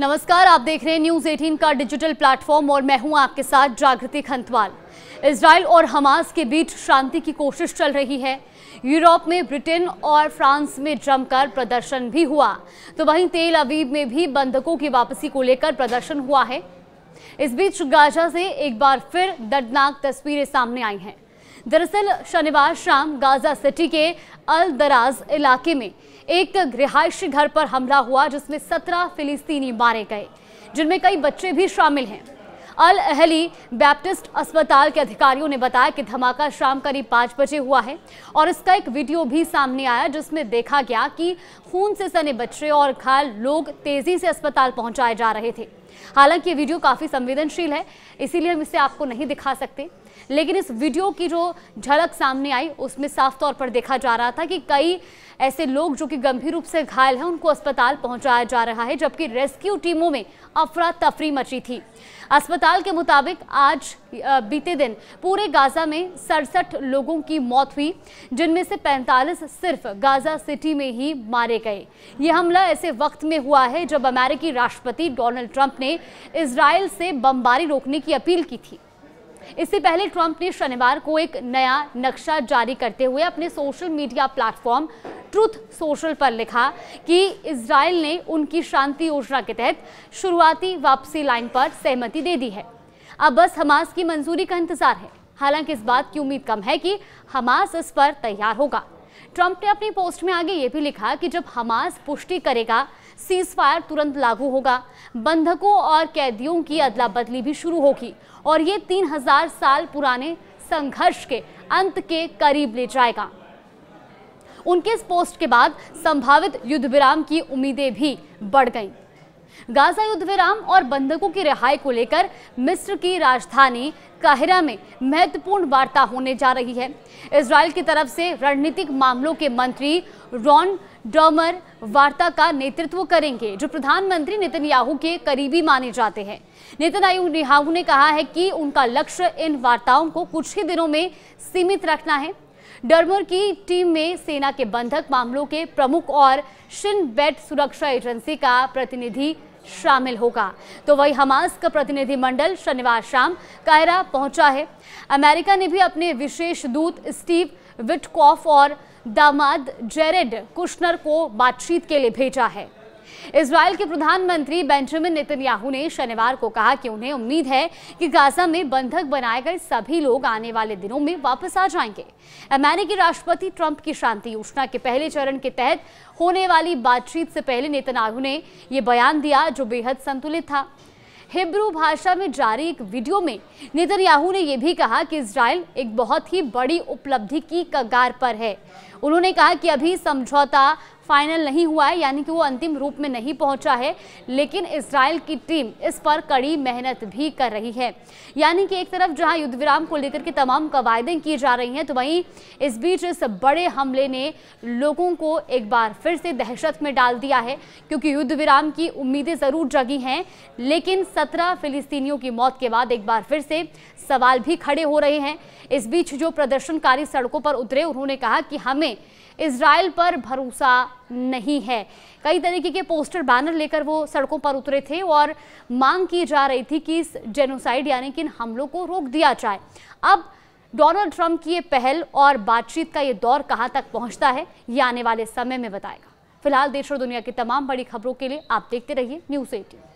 नमस्कार, आप देख रहे हैं न्यूज़ 18 का डिजिटल प्लेटफॉर्म और मैं हूं आपके साथ जागृति खंतवाल। इजराइल और हमास के बीच शांति की कोशिश चल रही है। यूरोप में ब्रिटेन और फ्रांस में जमकर प्रदर्शन भी हुआ, तो वहीं तेल अवीव में भी बंधकों की वापसी को लेकर प्रदर्शन हुआ है। इस बीच गाजा से एक बार फिर दर्दनाक तस्वीरें सामने आई हैं। दरअसल शनिवार शाम गाजा सिटी के अल दराज इलाके में एक रिहायशी घर पर हमला हुआ, जिसमें 17 फिलिस्तीनी मारे गए, जिनमें कई बच्चे भी शामिल हैं। अल अहली बैप्टिस्ट अस्पताल के अधिकारियों ने बताया कि धमाका शाम करीब 5 बजे हुआ है और इसका एक वीडियो भी सामने आया, जिसमें देखा गया कि खून से सने बच्चे और घायल लोग तेजी से अस्पताल पहुंचाए जा रहे थे। हालांकि ये वीडियो काफी संवेदनशील है, इसीलिए हम इसे आपको नहीं दिखा सकते, लेकिन इस वीडियो की जो झलक सामने आई उसमें साफ तौर पर देखा जा रहा था कि कई ऐसे लोग जो कि गंभीर रूप से घायल हैं उनको अस्पताल पहुंचाया जा रहा है, जबकि रेस्क्यू टीमों में अफरा तफरी मची थी। अस्पताल के मुताबिक आज बीते दिन पूरे गाजा में 67 लोगों की मौत हुई, जिनमें से 45 सिर्फ गाजा सिटी में ही मारे गए। यह हमला ऐसे वक्त में हुआ है जब अमेरिकी राष्ट्रपति डोनाल्ड ट्रंप ने इजराइल से बमबारी रोकने की अपील की थी। इससे पहले ट्रंप ने शनिवार को एक नया नक्शा जारी करते हुए अपने social media platform truth social पर लिखा कि इजराइल ने उनकी शांति योजना के तहत शुरुआती वापसी लाइन पर सहमति दे दी है। अब बस हमास की मंजूरी का इंतजार है। हालांकि इस बात की उम्मीद कम है कि हमास इस पर तैयार होगा। ट्रंप ने अपनी पोस्ट में आगे ये भी लिखा कि जब हमास पुष्टि करेगा, सीज फायर तुरंत लागू होगा, बंधकों और कैदियों की अदला बदली भी शुरू होगी और ये 3000 साल पुराने संघर्ष के अंत के करीब ले जाएगा। उनके इस पोस्ट के बाद संभावित युद्ध विराम की उम्मीदें भी बढ़ गईं। गाजा युद्ध विराम और बंधकों की रिहाई को लेकर मिस्र की राजधानी काहिरा में महत्वपूर्ण वार्ता होने जा रही है। इजराइल की तरफ से रणनीतिक मामलों के मंत्री रॉन डर्मर वार्ता का नेतृत्व करेंगे, जो प्रधानमंत्री नेतन्याहू के करीबी माने जाते हैं। नेतन्याहू ने कहा है कि उनका लक्ष्य इन वार्ताओं को कुछ ही दिनों में सीमित रखना है। डर्मर की टीम में सेना के बंधक मामलों के प्रमुख और शिन बेट सुरक्षा एजेंसी का प्रतिनिधि शामिल होगा। तो वही हमास का प्रतिनिधिमंडल शनिवार शाम कायरा पहुंचा है। अमेरिका ने भी अपने विशेष दूत स्टीव विटकॉफ और दामाद जेरेड कुशनर को बातचीत के लिए भेजा है। इजराइल के प्रधानमंत्री बेंजामिन नेतन्याहू ने शनिवार को कहा कि उन्हें उम्मीद है कि गाजा में बंधक बनाए गए सभी लोग आने वाले दिनों में वापस आ जाएंगे। अमेरिकी राष्ट्रपति ट्रंप की शांति योजना के पहले चरण के तहत होने वाली बातचीत से पहले नेतन्याहू ने यह बयान दिया, जो बेहद संतुलित था। हिब्रू भाषा में जारी एक वीडियो में नेतन्याहू ने यह भी कहा कि इजराइल एक बहुत ही बड़ी उपलब्धि की कगार पर है। उन्होंने कहा कि अभी समझौता फाइनल नहीं हुआ है, यानी कि वो अंतिम रूप में नहीं पहुंचा है, लेकिन इजराइल की टीम इस पर कड़ी मेहनत भी कर रही है। यानी कि एक तरफ जहां युद्ध विराम को लेकर के तमाम कवायदें की जा रही हैं, तो वहीं इस बीच इस बड़े हमले ने लोगों को एक बार फिर से दहशत में डाल दिया है, क्योंकि युद्ध विराम की उम्मीदें जरूर जगी हैं, लेकिन 17 फिलिस्तीनियों की मौत के बाद एक बार फिर से सवाल भी खड़े हो रहे हैं। इस बीच जो प्रदर्शनकारी सड़कों पर उतरे, उन्होंने कहा कि हमें इजराइल पर भरोसा नहीं है। कई तरीके के पोस्टर बैनर लेकर वो सड़कों पर उतरे थे और मांग की जा रही थी कि इस जेनोसाइड यानी कि इन हमलों को रोक दिया जाए। अब डोनाल्ड ट्रंप की ये पहल और बातचीत का ये दौर कहां तक पहुंचता है, ये आने वाले समय में बताएगा। फिलहाल देश और दुनिया की तमाम बड़ी खबरों के लिए आप देखते रहिए न्यूज़ 18।